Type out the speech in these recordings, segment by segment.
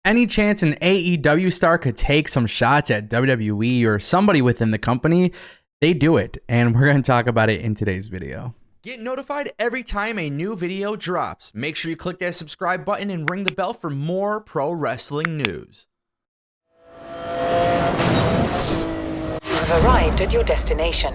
any chance an AEW star could take some shots at WWE or somebody within the company, they do it. And we're going to talk about it in today's video. Get notified every time a new video drops. Make sure you click that subscribe button and ring the bell for more pro wrestling news. You have arrived at your destination.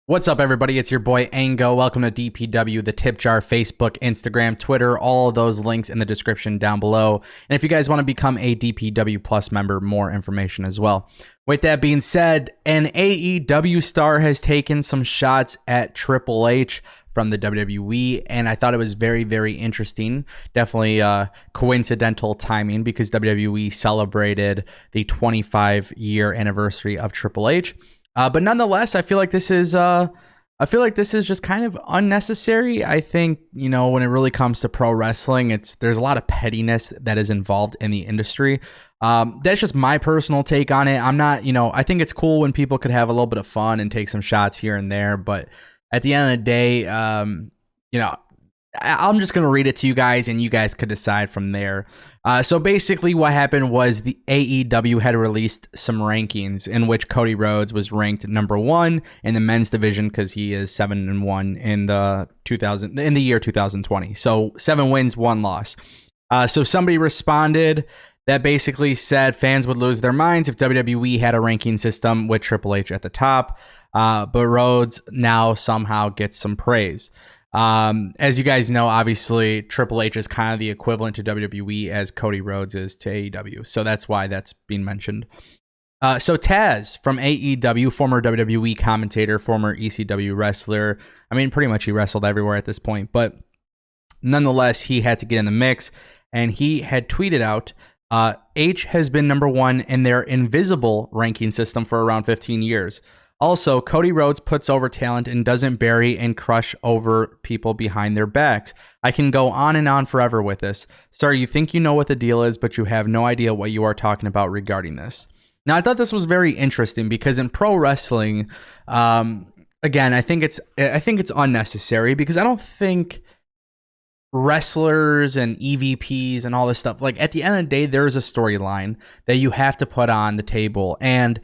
What's up, everybody? It's your boy Ango. Welcome to DPW, the Tip Jar, Facebook, Instagram, Twitter, all of those links in the description down below. And if you guys want to become a DPW Plus member, more information as well. With that being said, an AEW star has taken some shots at Triple H from the WWE, and I thought it was very, very interesting. Definitely coincidental timing because WWE celebrated the 25-year anniversary of Triple H. But nonetheless, I feel like this is just kind of unnecessary. I think, you know, when it really comes to pro wrestling, there's a lot of pettiness that is involved in the industry. That's just my personal take on it. I'm not, I think it's cool when people could have a little bit of fun and take some shots here and there. But at the end of the day, I'm just going to read it to you guys and you guys could decide from there. So basically what happened was the AEW had released some rankings in which Cody Rhodes was ranked number 1 in the men's division because he is 7-1 in the year 2020. So 7 wins, 1 loss. So somebody responded that basically said fans would lose their minds if WWE had a ranking system with Triple H at the top. But Rhodes now somehow gets some praise. As you guys know, obviously Triple H is kind of the equivalent to WWE as Cody Rhodes is to AEW. So that's why that's being mentioned. So Tazz from AEW, former WWE commentator, former ECW wrestler. I mean, pretty much he wrestled everywhere at this point, but nonetheless, he had to get in the mix and he had tweeted out, H has been number 1 in their invisible ranking system for around 15 years. Also, Cody Rhodes puts over talent and doesn't bury and crush over people behind their backs. I can go on and on forever with this. Sir, you think you know what the deal is, but you have no idea what you are talking about regarding this. Now, I thought this was very interesting because in pro wrestling, again, I think it's unnecessary because I don't think wrestlers and EVPs and all this stuff, like at the end of the day, there's a storyline that you have to put on the table. And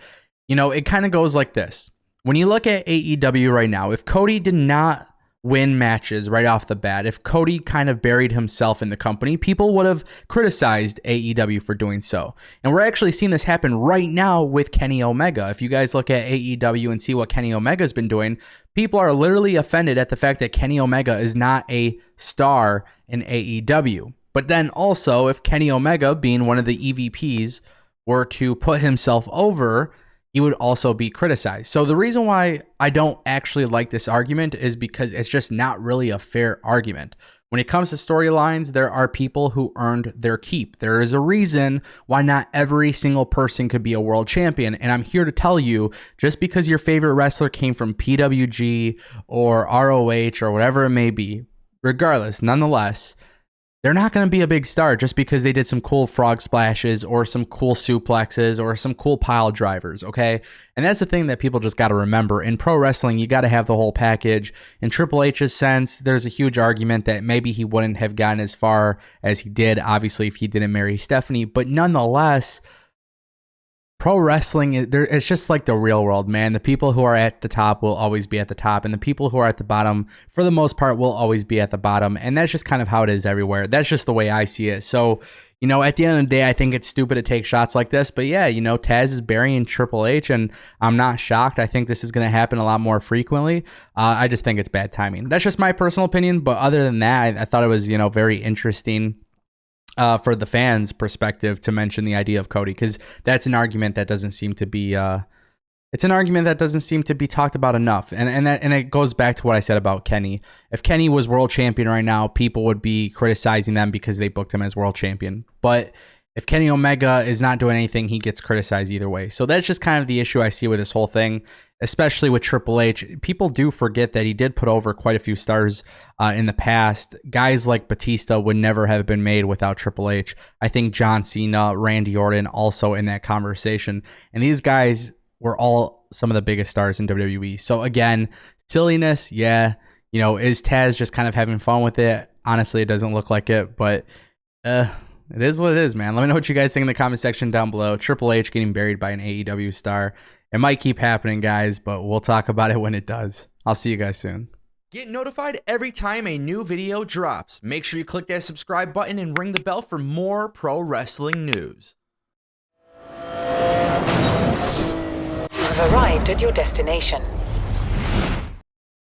it kind of goes like this. When you look at AEW right now, if Cody did not win matches right off the bat, if Cody kind of buried himself in the company, people would have criticized AEW for doing so. And we're actually seeing this happen right now with Kenny Omega. If you guys look at AEW and see what Kenny Omega's been doing, people are literally offended at the fact that Kenny Omega is not a star in AEW. But then also, if Kenny Omega, being one of the EVPs, were to put himself over, he would also be criticized. So the reason why I don't actually like this argument is because it's just not really a fair argument. When it comes to storylines, there are people who earned their keep. There is a reason why not every single person could be a world champion. And I'm here to tell you, just because your favorite wrestler came from PWG or ROH or whatever it may be, regardless, nonetheless, they're not going to be a big star just because they did some cool frog splashes or some cool suplexes or some cool pile drivers, okay? And that's the thing that people just got to remember. In pro wrestling, you got to have the whole package. In Triple H's sense, there's a huge argument that maybe he wouldn't have gotten as far as he did, obviously, if he didn't marry Stephanie. But nonetheless, pro wrestling, it's just like the real world, man. The people who are at the top will always be at the top, and the people who are at the bottom, for the most part, will always be at the bottom. And that's just kind of how it is everywhere. That's just the way I see it. So, at the end of the day, I think it's stupid to take shots like this. But yeah, Tazz is burying Triple H, and I'm not shocked. I think this is going to happen a lot more frequently. I just think it's bad timing. That's just my personal opinion. But other than that, I thought it was, very interesting. For the fans' perspective to mention the idea of Cody, because that's an argument that doesn't seem to be talked about enough. And it goes back to what I said about Kenny. If Kenny was world champion right now, people would be criticizing them because they booked him as world champion. But if Kenny Omega is not doing anything, he gets criticized either way. So that's just kind of the issue I see with this whole thing, especially with Triple H. People do forget that he did put over quite a few stars in the past. Guys like Batista would never have been made without Triple H. I think John Cena, Randy Orton also in that conversation. And these guys were all some of the biggest stars in WWE. So again, silliness, yeah. Is Tazz just kind of having fun with it? Honestly, it doesn't look like it, but It is what it is, man. Let me know what you guys think in the comment section down below. Triple H getting buried by an AEW star. It might keep happening, guys, but we'll talk about it when it does. I'll see you guys soon. Get notified every time a new video drops. Make sure you click that subscribe button and ring the bell for more pro wrestling news. You have arrived at your destination.